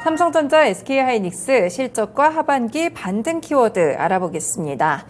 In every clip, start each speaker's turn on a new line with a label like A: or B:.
A: 삼성전자, SK하이닉스 실적과 하반기 반등 키워드 알아보겠습니다.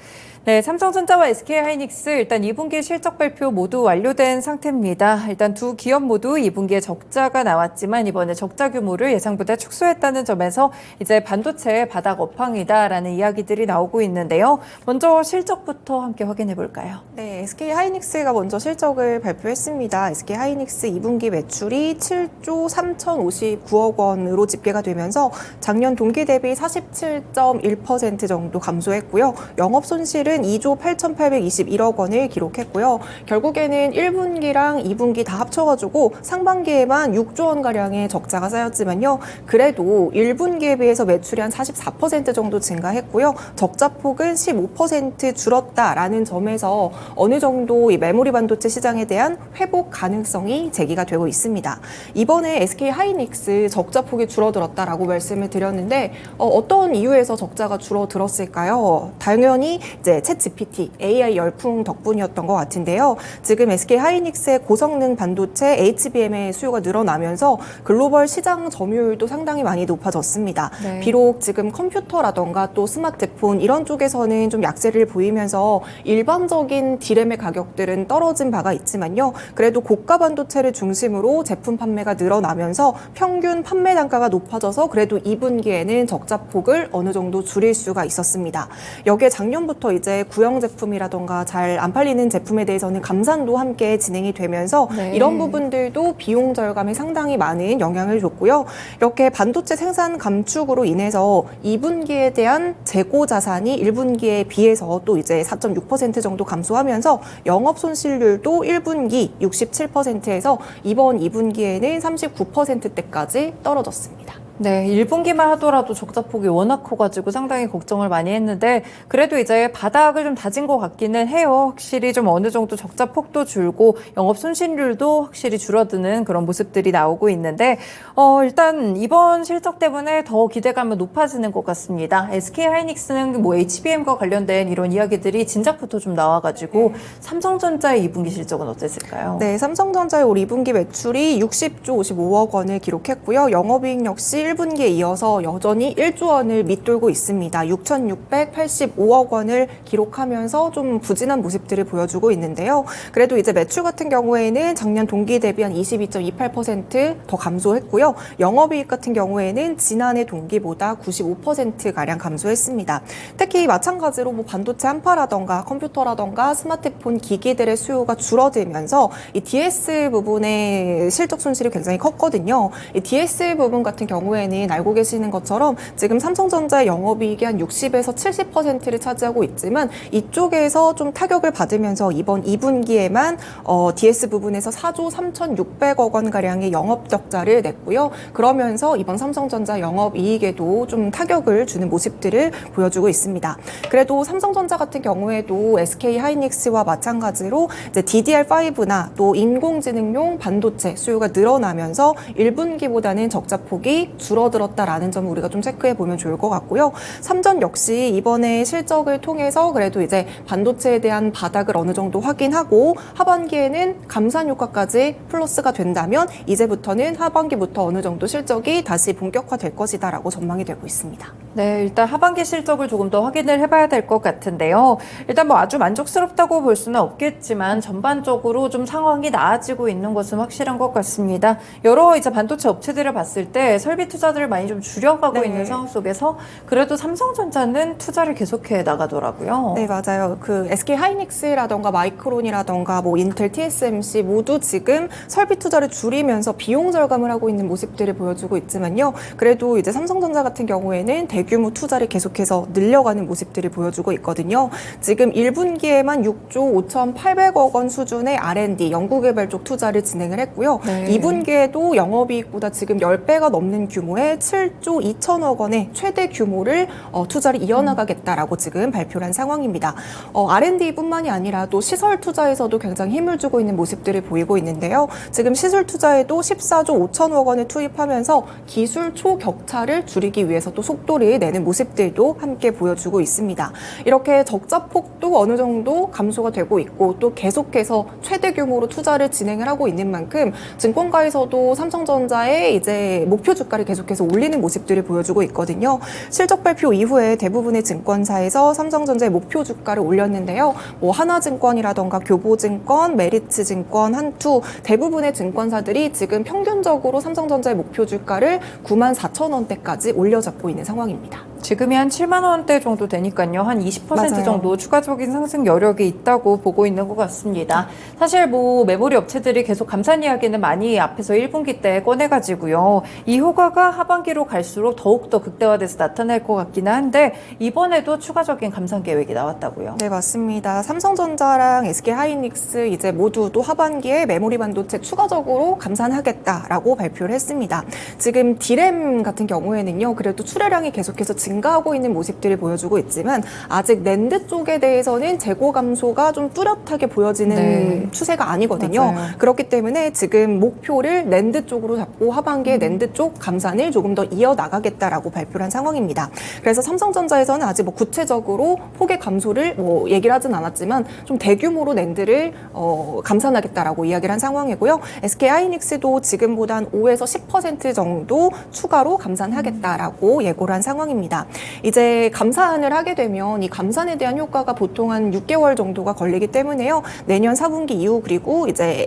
A: 네, 삼성전자와 SK하이닉스 일단 2분기 실적 발표 모두 완료된 상태입니다. 일단 두 기업 모두 2분기에 적자가 나왔지만 이번에 적자 규모를 예상보다 축소했다는 점에서 이제 반도체의 바닥 업황이다라는 이야기들이 나오고 있는데요. 먼저 실적부터 함께 확인해 볼까요?
B: 네, SK하이닉스가 먼저 실적을 발표했습니다. SK하이닉스 2분기 매출이 7조 3,059억 원으로 집계가 되면서 작년 동기 대비 47.1% 정도 감소했고요. 영업 손실은 2조 8,821억 원을 기록했고요. 결국에는 1분기랑 2분기 다 합쳐가지고 상반기에만 6조 원가량의 적자가 쌓였지만요. 그래도 1분기에 비해서 매출이 한 44% 정도 증가했고요. 적자폭은 15% 줄었다라는 점에서 어느 정도 이 메모리 반도체 시장에 대한 회복 가능성이 제기가 되고 있습니다. 이번에 SK하이닉스 적자폭이 줄어들었다라고 말씀을 드렸는데 어떤 이유에서 적자가 줄어들었을까요? 당연히 이제 챗 GPT, AI 열풍 덕분이었던 것 같은데요. 지금 SK하이닉스의 고성능 반도체 HBM의 수요가 늘어나면서 글로벌 시장 점유율도 상당히 많이 높아졌습니다.
A: 네.
B: 비록 지금 컴퓨터라던가 또 스마트폰 이런 쪽에서는 좀 약세를 보이면서 일반적인 디램의 가격들은 떨어진 바가 있지만요. 그래도 고가 반도체를 중심으로 제품 판매가 늘어나면서 평균 판매 단가가 높아져서 그래도 2분기에는 적자폭을 어느 정도 줄일 수가 있었습니다. 여기에 작년부터 이제 구형 제품이라던가 잘 안 팔리는 제품에 대해서는 감산도 함께 진행이 되면서
A: 네.
B: 이런 부분들도 비용 절감에 상당히 많은 영향을 줬고요. 이렇게 반도체 생산 감축으로 인해서 2분기에 대한 재고 자산이 1분기에 비해서 또 이제 4.6% 정도 감소하면서 영업 손실률도 1분기 67%에서 이번 2분기에는 39%대까지 떨어졌습니다.
A: 네, 1분기만 하더라도 적자폭이 워낙 커가지고 상당히 걱정을 많이 했는데 그래도 이제 바닥을 좀 다진 것 같기는 해요. 확실히 좀 어느 정도 적자폭도 줄고 영업 손실률도 확실히 줄어드는 그런 모습들이 나오고 있는데 일단 이번 실적 때문에 더 기대감은 높아지는 것 같습니다. SK하이닉스는 뭐 HBM과 관련된 이런 이야기들이 진작부터 좀 나와가지고 삼성전자의 2분기 실적은 어땠을까요?
B: 네, 삼성전자의 올 2분기 매출이 60조 55억 원을 기록했고요. 영업이익 역시 1분기에 이어서 여전히 1조 원을 밑돌고 있습니다. 6,685억 원을 기록하면서 좀 부진한 모습들을 보여주고 있는데요. 그래도 이제 매출 같은 경우에는 작년 동기 대비 한 22.28% 감소했고요. 영업이익 같은 경우에는 지난해 동기보다 95%가량 감소했습니다. 특히 마찬가지로 뭐 반도체 한파라던가 컴퓨터라던가 스마트폰 기기들의 수요가 줄어들면서 이 DS 부분의 실적 손실이 굉장히 컸거든요. 이 DS 부분 같은 경우에는 알고 계시는 것처럼 지금 삼성전자의 영업이익이 한 60에서 70%를 차지하고 있지만 이쪽에서 좀 타격을 받으면서 이번 2분기에만 DS 부분에서 4조 3,600억 원가량의 영업 적자를 냈고요. 그러면서 이번 삼성전자 영업이익에도 좀 타격을 주는 모습들을 보여주고 있습니다. 그래도 삼성전자 같은 경우에도 SK하이닉스와 마찬가지로 이제 DDR5나 또 인공지능용 반도체 수요가 늘어나면서 1분기보다는 적자폭이 줄어들었다라는 점을 우리가 좀 체크해 보면 좋을 것 같고요. 삼전 역시 이번에 실적을 통해서 그래도 이제 반도체에 대한 바닥을 어느 정도 확인하고 하반기에는 감산 효과까지 플러스가 된다면 이제부터는 하반기부터 어느 정도 실적이 다시 본격화될 것이다라고 전망이 되고 있습니다.
A: 네, 일단 하반기 실적을 조금 더 확인을 해봐야 될 것 같은데요. 일단 뭐 아주 만족스럽다고 볼 수는 없겠지만 전반적으로 좀 상황이 나아지고 있는 것은 확실한 것 같습니다. 여러 이제 반도체 업체들을 봤을 때 설비 투자들을 많이 좀 줄여가고
B: 네.
A: 있는 상황 속에서 그래도 삼성전자는 투자를 계속해 나가더라고요.
B: 네, 맞아요. 그 SK하이닉스라던가 마이크론이라던가 뭐 인텔, TSMC 모두 지금 설비 투자를 줄이면서 비용 절감을 하고 있는 모습들을 보여주고 있지만요. 그래도 이제 삼성전자 같은 경우에는 대규모 투자를 계속해서 늘려가는 모습들을 보여주고 있거든요. 지금 1분기에만 6조 5,800억 원 수준의 R&D, 연구개발 쪽 투자를 진행을 했고요.
A: 네.
B: 2분기에도 영업이익보다 지금 10배가 넘는 규모의 7조 2천억 원의 최대 규모를 투자를 이어나가겠다라고 지금 발표를 한 상황입니다. R&D뿐만이 아니라 또 시설 투자에서도 굉장히 힘을 주고 있는 모습들을 보이고 있는데요. 지금 시설 투자에도 14조 5천억 원을 투입하면서 기술 초격차를 줄이기 위해서 또 속도를 내는 모습들도 함께 보여주고 있습니다. 이렇게 적자폭도 어느 정도 감소가 되고 있고 또 계속해서 최대 규모로 투자를 진행을 하고 있는 만큼 증권가에서도 삼성전자의 이제 목표 주가를 계속 계속해서 올리는 모습들을 보여주고 있거든요. 실적 발표 이후에 대부분의 증권사에서 삼성전자의 목표 주가를 올렸는데요. 뭐 하나증권이라던가 교보증권, 메리츠증권, 한투 대부분의 증권사들이 지금 평균적으로 삼성전자의 목표 주가를 94,000원대까지 올려잡고 있는 상황입니다.
A: 지금이 한 7만 원대 정도 되니까요. 한 20%
B: 맞아요.
A: 정도 추가적인 상승 여력이 있다고 보고 있는 것 같습니다. 사실 뭐 메모리 업체들이 계속 감산 이야기는 많이 앞에서 1분기 때 꺼내가지고요. 이 효과가 하반기로 갈수록 더욱더 극대화돼서 나타날 것 같기는 한데 이번에도 추가적인 감산 계획이 나왔다고요.
B: 네, 맞습니다. 삼성전자랑 SK하이닉스 이제 모두 또 하반기에 메모리 반도체 추가적으로 감산하겠다라고 발표를 했습니다. 지금 D램 같은 경우에는요, 그래도 출하량이 계속해서 증가하고 있는 모습들을 보여주고 있지만 아직 낸드 쪽에 대해서는 재고 감소가 좀 뚜렷하게 보여지는
A: 네.
B: 추세가 아니거든요.
A: 맞아요.
B: 그렇기 때문에 지금 목표를 낸드 쪽으로 잡고 하반기에 낸드 쪽 감산을 조금 더 이어나가겠다라고 발표를 한 상황입니다. 그래서 삼성전자에서는 아직 뭐 구체적으로 폭의 감소를 뭐 얘기를 하진 않았지만 좀 대규모로 낸드를 감산하겠다라고 이야기를 한 상황이고요. SK하이닉스도 지금보다 한 5에서 10% 정도 추가로 감산하겠다라고 예고를 한 상황입니다. 이제 감산을 하게 되면 이 감산에 대한 효과가 보통 한 6개월 정도가 걸리기 때문에요. 내년 4분기 이후 그리고 이제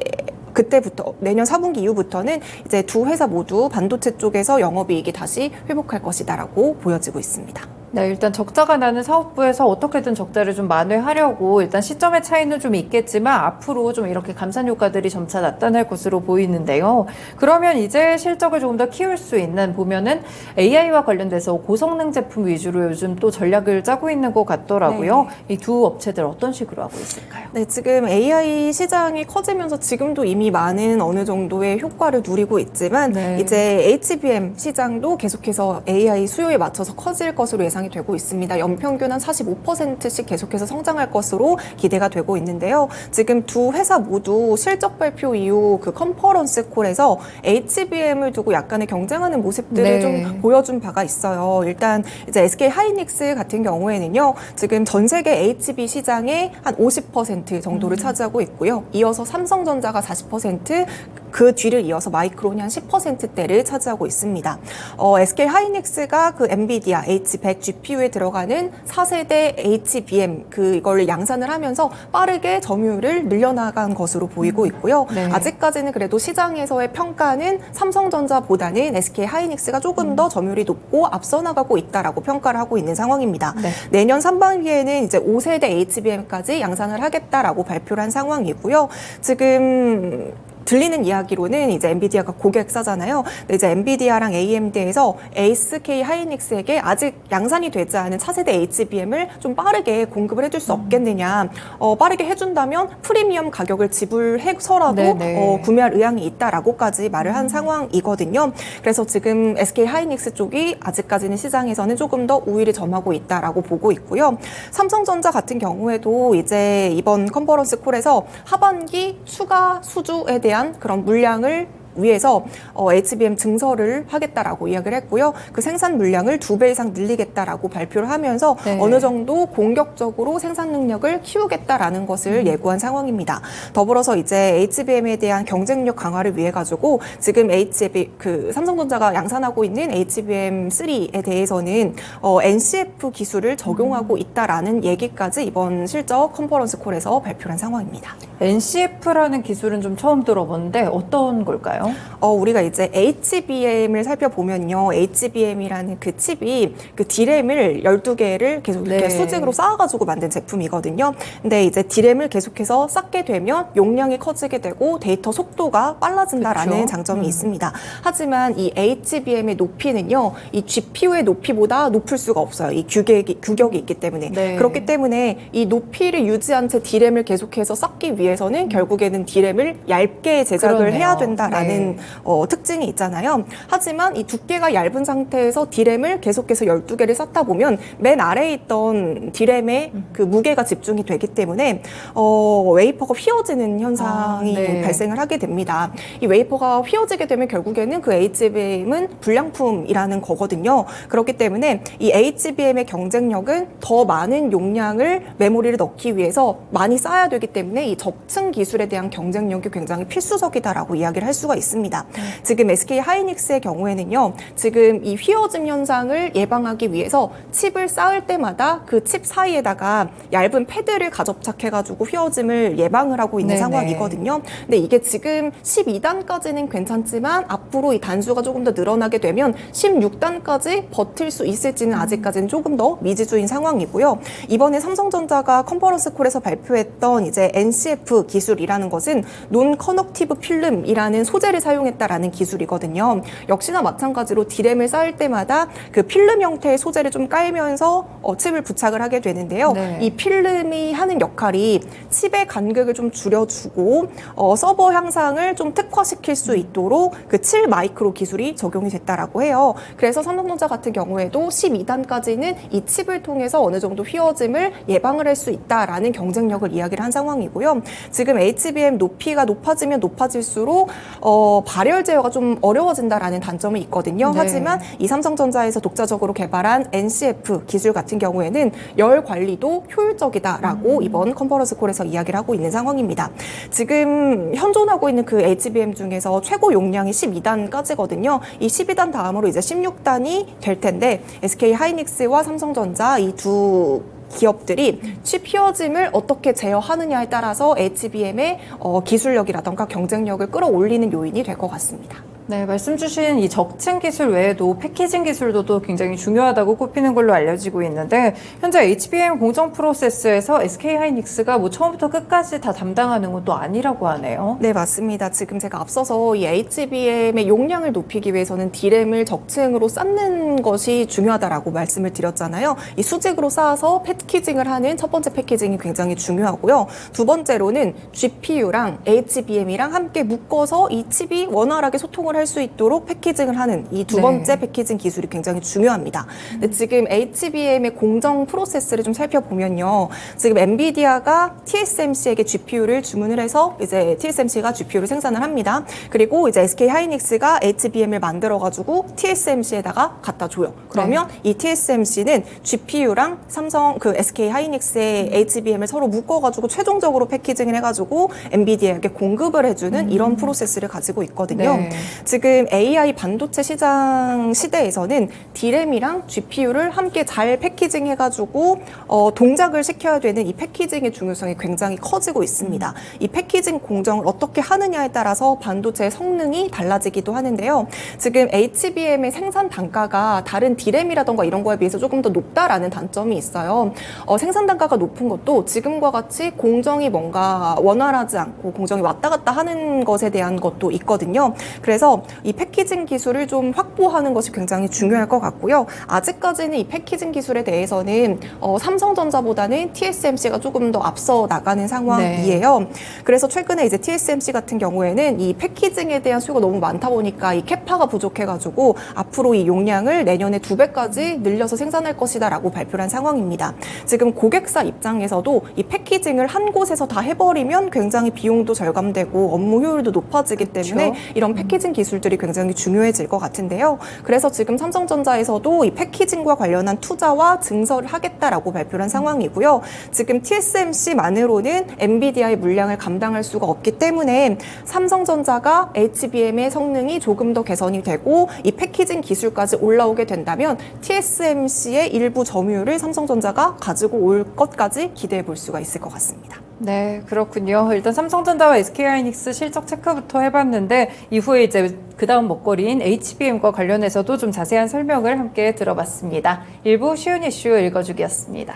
B: 그때부터 내년 4분기 이후부터는 이제 두 회사 모두 반도체 쪽에서 영업이익이 다시 회복할 것이다라고 보여지고 있습니다.
A: 네, 일단 적자가 나는 사업부에서 어떻게든 적자를 좀 만회하려고 일단 시점의 차이는 좀 있겠지만 앞으로 좀 이렇게 감산 효과들이 점차 나타날 것으로 보이는데요. 그러면 이제 실적을 조금 더 키울 수 있는 보면은 AI와 관련돼서 고성능 제품 위주로 요즘 또 전략을 짜고 있는 것 같더라고요. 이 두 업체들 어떤 식으로 하고 있을까요?
B: 네, 지금 AI 시장이 커지면서 지금도 이미 많은 어느 정도의 효과를 누리고 있지만
A: 네.
B: 이제 HBM 시장도 계속해서 AI 수요에 맞춰서 커질 것으로 예상이 되고 있습니다. 연평균 한 45%씩 계속해서 성장할 것으로 기대가 되고 있는데요. 지금 두 회사 모두 실적 발표 이후 그 컨퍼런스 콜에서 HBM을 두고 약간의 경쟁하는 모습들을
A: 네.
B: 좀 보여준 바가 있어요. 일단 이제 SK하이닉스 같은 경우에는요. 지금 전 세계 HB 시장의 한 50% 정도를 차지하고 있고요. 이어서 삼성전자가 40%, 그 뒤를 이어서 마이크론이 한 10%대를 차지하고 있습니다. SK하이닉스가 그 엔비디아 H100 GPU에 들어가는 4세대 HBM 그걸 양산을 하면서 빠르게 점유율을 늘려나간 것으로 보이고 있고요.
A: 네.
B: 아직까지는 그래도 시장에서의 평가는 삼성전자보다는 SK하이닉스가 조금 더 점유율이 높고 앞서 나가고 있다라고 평가를 하고 있는 상황입니다.
A: 네.
B: 내년 3반기에는 이제 5세대 HBM까지 양산을 하겠다라고 발표를 한 상황이고요. 지금 들리는 이야기로는 이제 엔비디아가 고객사잖아요. 근데 이제 엔비디아랑 AMD에서 SK하이닉스에게 아직 양산이 되지 않은 차세대 HBM을 좀 빠르게 공급을 해줄 수 없겠느냐. 빠르게 해준다면 프리미엄 가격을 지불해서라도
A: 네네.
B: 구매할 의향이 있다라고까지 말을 한 상황이거든요. 그래서 지금 SK하이닉스 쪽이 아직까지는 시장에서는 조금 더 우위를 점하고 있다라고 보고 있고요. 삼성전자 같은 경우에도 이제 이번 컨퍼런스 콜에서 하반기 추가 수주에 대한 그런 물량을 위해서 HBM 증설을 하겠다라고 이야기를 했고요. 그 생산 물량을 2배 이상 늘리겠다라고 발표를 하면서
A: 네.
B: 어느 정도 공격적으로 생산 능력을 키우겠다라는 것을 예고한 상황입니다. 더불어서 이제 HBM에 대한 경쟁력 강화를 위해 가지고 지금 삼성전자가 양산하고 있는 HBM3에 대해서는 NCF 기술을 적용하고 있다라는 얘기까지 이번 실적 컨퍼런스 콜에서 발표를 한 상황입니다.
A: NCF라는 기술은 좀 처음 들어보는데 어떤 걸까요?
B: 우리가 이제 HBM을 살펴보면요. HBM이라는 그 칩이 그 D램을 12개를 계속 이렇게
A: 네.
B: 수직으로 쌓아가지고 만든 제품이거든요. 근데 이제 D램을 계속해서 쌓게 되면 용량이 커지게 되고 데이터 속도가 빨라진다라는
A: 그렇죠.
B: 장점이 있습니다. 하지만 이 HBM의 높이는요. 이 GPU의 높이보다 높을 수가 없어요. 이 규격이 있기 때문에.
A: 네.
B: 그렇기 때문에 이 높이를 유지한 채 D램을 계속해서 쌓기 위해서는 결국에는 D램을 얇게 제작을
A: 그러네요.
B: 해야 된다라는
A: 네.
B: 특징이 있잖아요. 하지만 이 두께가 얇은 상태에서 D램을 계속해서 12개를 쌓다 보면 맨 아래에 있던 D램의 그 무게가 집중이 되기 때문에 웨이퍼가 휘어지는 현상이
A: 네.
B: 발생을 하게 됩니다. 이 웨이퍼가 휘어지게 되면 결국에는 그 HBM은 불량품이라는 거거든요. 그렇기 때문에 이 HBM의 경쟁력은 더 많은 용량을 메모리를 넣기 위해서 많이 쌓아야 되기 때문에 이 적층 기술에 대한 경쟁력이 굉장히 필수적이다라고 이야기를 할 수가 있습니다. 지금 SK 하이닉스의 경우에는요, 지금 이 휘어짐 현상을 예방하기 위해서 칩을 쌓을 때마다 그 칩 사이에다가 얇은 패드를 가접착해가지고 휘어짐을 예방을 하고 있는
A: 네네.
B: 상황이거든요. 근데 이게 지금 12단까지는 괜찮지만 앞으로 이 단수가 조금 더 늘어나게 되면 16단까지 버틸 수 있을지는 아직까지는 조금 더 미지수인 상황이고요. 이번에 삼성전자가 컨퍼런스 콜에서 발표했던 이제 NCF 기술이라는 것은 논 커넥티브 필름이라는 소재를 사용했다라는 기술이거든요. 역시나 마찬가지로 D램을 쌓을 때마다 그 필름 형태의 소재를 좀 깔면서 칩을 부착을 하게 되는데요.
A: 네.
B: 이 필름이 하는 역할이 칩의 간극을 좀 줄여주고 서버 향상을 좀 특화시킬 수 있도록 그 7마이크로 기술이 적용이 됐다라고 해요. 그래서 삼성전자 같은 경우에도 12단까지는 이 칩을 통해서 어느 정도 휘어짐을 예방을 할 수 있다라는 경쟁력을 이야기를 한 상황이고요. 지금 HBM 높이가 높아지면 높아질수록 발열 제어가 좀 어려워진다라는 단점이 있거든요.
A: 네.
B: 하지만 이 삼성전자에서 독자적으로 개발한 NCF 기술 같은 경우에는 열 관리도 효율적이다라고 이번 컨퍼런스 콜에서 이야기를 하고 있는 상황입니다. 지금 현존하고 있는 그 HBM 중에서 최고 용량이 12단까지거든요. 이 12단 다음으로 이제 16단이 될 텐데 SK 하이닉스와 삼성전자 이 두 기업들이 칩 휘어짐을 어떻게 제어하느냐에 따라서 HBM의 기술력이라던가 경쟁력을 끌어올리는 요인이 될 것 같습니다.
A: 네, 말씀 주신 이 적층 기술 외에도 패키징 기술도 또 굉장히 중요하다고 꼽히는 걸로 알려지고 있는데 현재 HBM 공정 프로세스에서 SK 하이닉스가 뭐 처음부터 끝까지 다 담당하는 건 또 아니라고 하네요.
B: 네, 맞습니다. 지금 제가 앞서서 이 HBM의 용량을 높이기 위해서는 D램을 적층으로 쌓는 것이 중요하다라고 말씀을 드렸잖아요. 이 수직으로 쌓아서 패키징을 하는 첫 번째 패키징이 굉장히 중요하고요. 두 번째로는 GPU랑 HBM이랑 함께 묶어서 이 칩이 원활하게 소통을 할 수 있도록 패키징을 하는 이 두 번째
A: 네.
B: 패키징 기술이 굉장히 중요합니다. 근데 지금 HBM의 공정 프로세스를 좀 살펴보면요. 지금 엔비디아가 TSMC에게 GPU를 주문을 해서 이제 TSMC가 GPU를 생산을 합니다. 그리고 이제 SK 하이닉스가 HBM을 만들어가지고 TSMC에다가 갖다 줘요. 그러면 이 TSMC는 GPU랑 삼성 그 SK 하이닉스의 HBM을 서로 묶어가지고 최종적으로 패키징을 해가지고 엔비디아에게 공급을 해주는 이런 프로세스를 가지고 있거든요.
A: 네.
B: 지금 AI 반도체 시장 시대에서는 D램이랑 GPU를 함께 잘 패키징 해가지고 동작을 시켜야 되는 이 패키징의 중요성이 굉장히 커지고 있습니다. 이 패키징 공정을 어떻게 하느냐에 따라서 반도체의 성능이 달라지기도 하는데요. 지금 HBM의 생산 단가가 다른 D램이라던가 이런 거에 비해서 조금 더 높다라는 단점이 있어요. 생산 단가가 높은 것도 지금과 같이 공정이 뭔가 원활하지 않고 공정이 왔다 갔다 하는 것에 대한 것도 있거든요. 그래서 이 패키징 기술을 좀 확보하는 것이 굉장히 중요할 것 같고요. 아직까지는 이 패키징 기술에 대해서는 삼성전자보다는 TSMC가 조금 더 앞서 나가는 상황이에요. 네. 그래서 최근에 이제 TSMC 같은 경우에는 이 패키징에 대한 수요가 너무 많다 보니까 이 캐파가 부족해가지고 앞으로 이 용량을 내년에 2배까지 늘려서 생산할 것이다라고 발표를 한 상황입니다. 지금 고객사 입장에서도 이 패키징을 한 곳에서 다 해버리면 굉장히 비용도 절감되고 업무 효율도 높아지기 때문에
A: 그렇죠.
B: 이런 패키징 기술들이 굉장히 중요해질 것 같은데요. 그래서 지금 삼성전자에서도 이 패키징과 관련한 투자와 증설을 하겠다라고 발표를 한 상황이고요. 지금 TSMC만으로는 엔비디아의 물량을 감당할 수가 없기 때문에 삼성전자가 HBM의 성능이 조금 더 개선이 되고 이 패키징 기술까지 올라오게 된다면 TSMC의 일부 점유율을 삼성전자가 가지고 올 것까지 기대해 볼 수가 있을 것 같습니다.
A: 네, 그렇군요. 일단 삼성전자와 SK하이닉스 실적 체크부터 해봤는데 이후에 이제 그 다음 먹거리인 HBM과 관련해서도 좀 자세한 설명을 함께 들어봤습니다. 일부 쉬운 이슈 읽어주기였습니다.